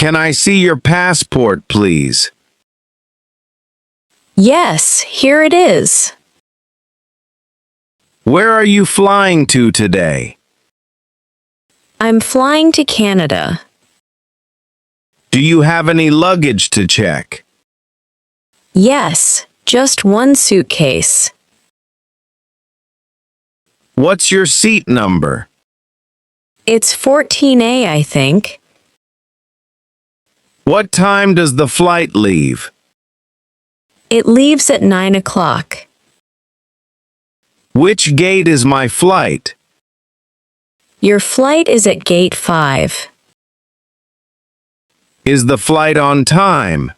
Can I see your passport, please? Yes, here it is. Where are you flying to today? I'm flying to Canada. Do you have any luggage to check? Yes, just one suitcase. What's your seat number? It's 14A, I think. What time does the flight leave? It leaves at 9 o'clock. Which gate is my flight? Your flight is at gate 5. Is the flight on time?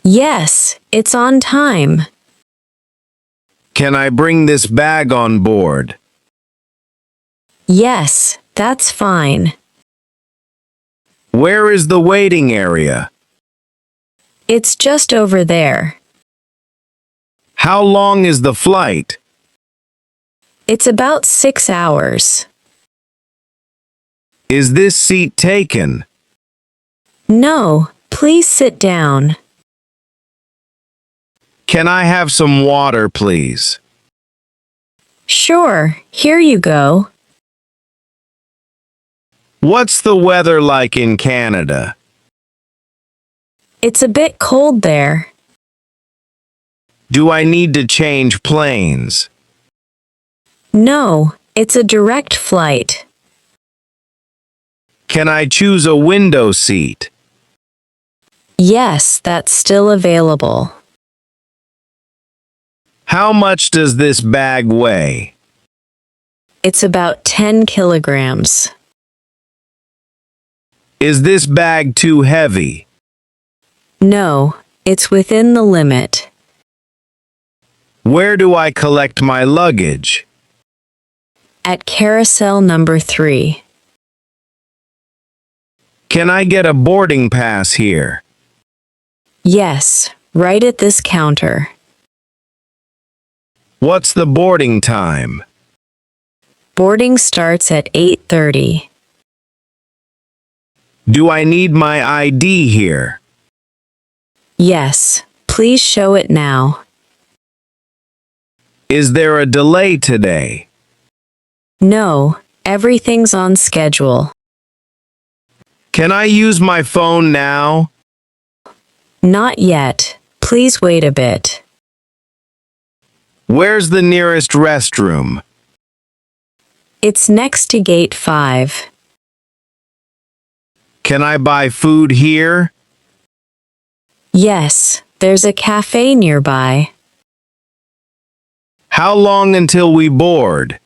Yes, it's on time. Can I bring this bag on board? Yes, that's fine. Where is the waiting area? It's just over there. How long is the flight? It's about 6 hours. Is this seat taken? No, please sit down. Can I have some water, please? Sure, here you go. What's the weather like in Canada? It's a bit cold there. Do I need to change planes? No, it's a direct flight. Can I choose a window seat? Yes, that's still available. How much does this bag weigh? It's about 10 kilograms. Is this bag too heavy? No, it's within the limit. Where do I collect my luggage? At carousel number 3. Can I get a boarding pass here? Yes, right at this counter. What's the boarding time? Boarding starts at 8:30. Do I need my ID here? Yes, please show it now. Is there a delay today? No, everything's on schedule. Can I use my phone now? Not yet. Please wait a bit. Where's the nearest restroom? It's next to gate 5. Can I buy food here? Yes, there's a cafe nearby. How long until we board?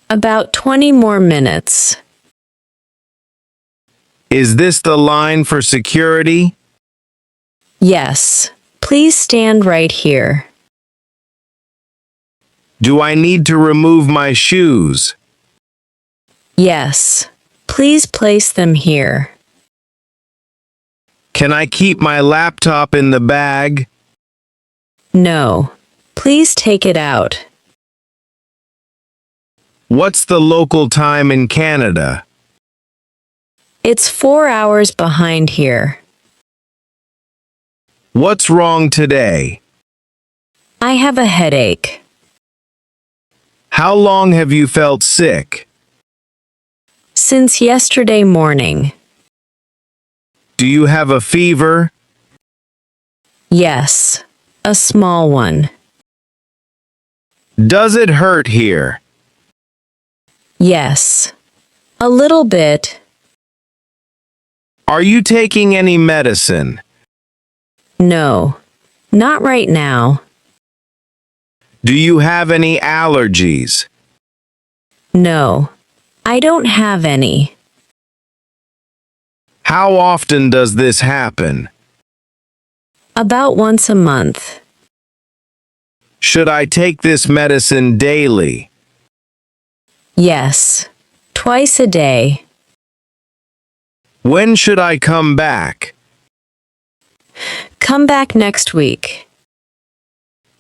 About 20 more minutes. Is this the line for security? Yes, please stand right here. Do I need to remove my shoes? Yes, please place them here. Can I keep my laptop in the bag? No, please take it out. What's the local time in Canada? It's 4 hours behind here. What's wrong today? I have a headache. How long have you felt sick? Since yesterday morning. Do you have a fever? Yes, a small one. Does it hurt here? Yes, a little bit. Are you taking any medicine? No, not right now. Do you have any allergies? No, I don't have any. How often does this happen? About once a month. Should I take this medicine daily? Yes, twice a day. When should I come back? Come back next week.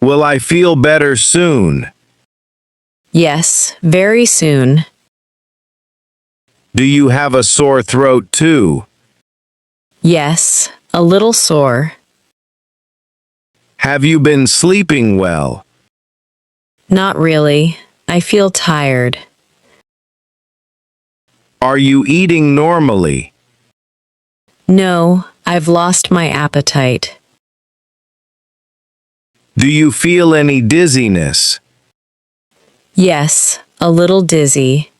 Will I feel better soon? Yes, very soon. Do you have a sore throat too? Yes, a little sore. Have you been sleeping well? Not really. I feel tired. Are you eating normally? No, I've lost my appetite. Do you feel any dizziness? Yes, a little dizzy.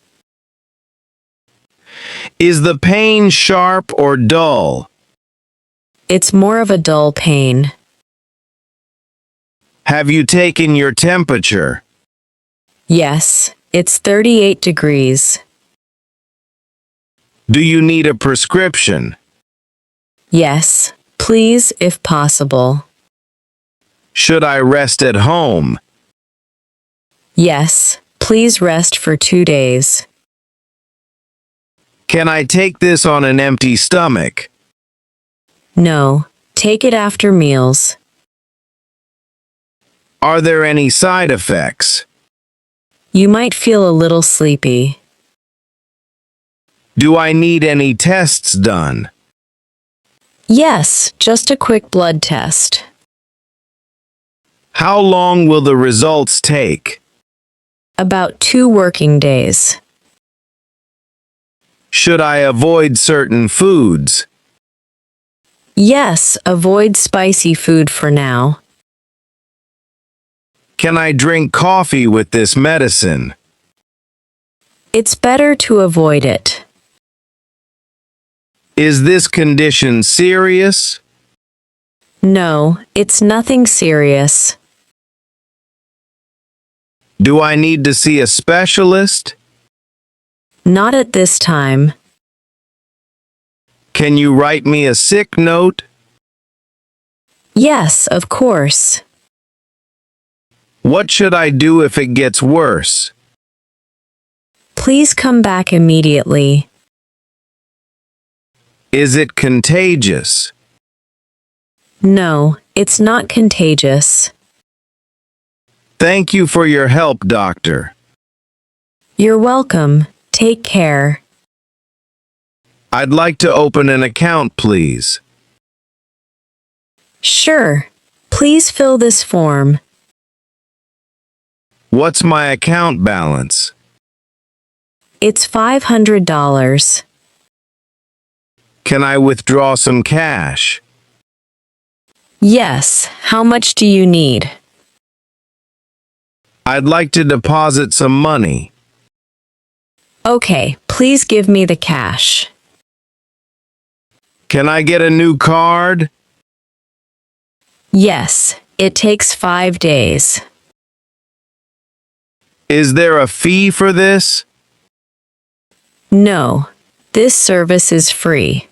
Is the pain sharp or dull? It's more of a dull pain. Have you taken your temperature? Yes, it's 38 degrees. Do you need a prescription? Yes, please, if possible. Should I rest at home? Yes, please rest for 2 days. Can I take this on an empty stomach? No, take it after meals. Are there any side effects? You might feel a little sleepy. Do I need any tests done? Yes, just a quick blood test. How long will the results take? About 2 working days. Should I avoid certain foods? Yes, avoid spicy food for now. Can I drink coffee with this medicine? It's better to avoid it. Is this condition serious? No, it's nothing serious. Do I need to see a specialist? Not at this time. Can you write me a sick note? Yes, of course. What should I do if it gets worse? Please come back immediately. Is it contagious? No, it's not contagious. Thank you for your help, doctor. You're welcome. Take care. I'd like to open an account, please. Sure. Please fill this form. What's my account balance? It's $500. Can I withdraw some cash? Yes, how much do you need? I'd like to deposit some money. Okay, please give me the cash. Can I get a new card? Yes, it takes 5 days. Is there a fee for this? No, this service is free.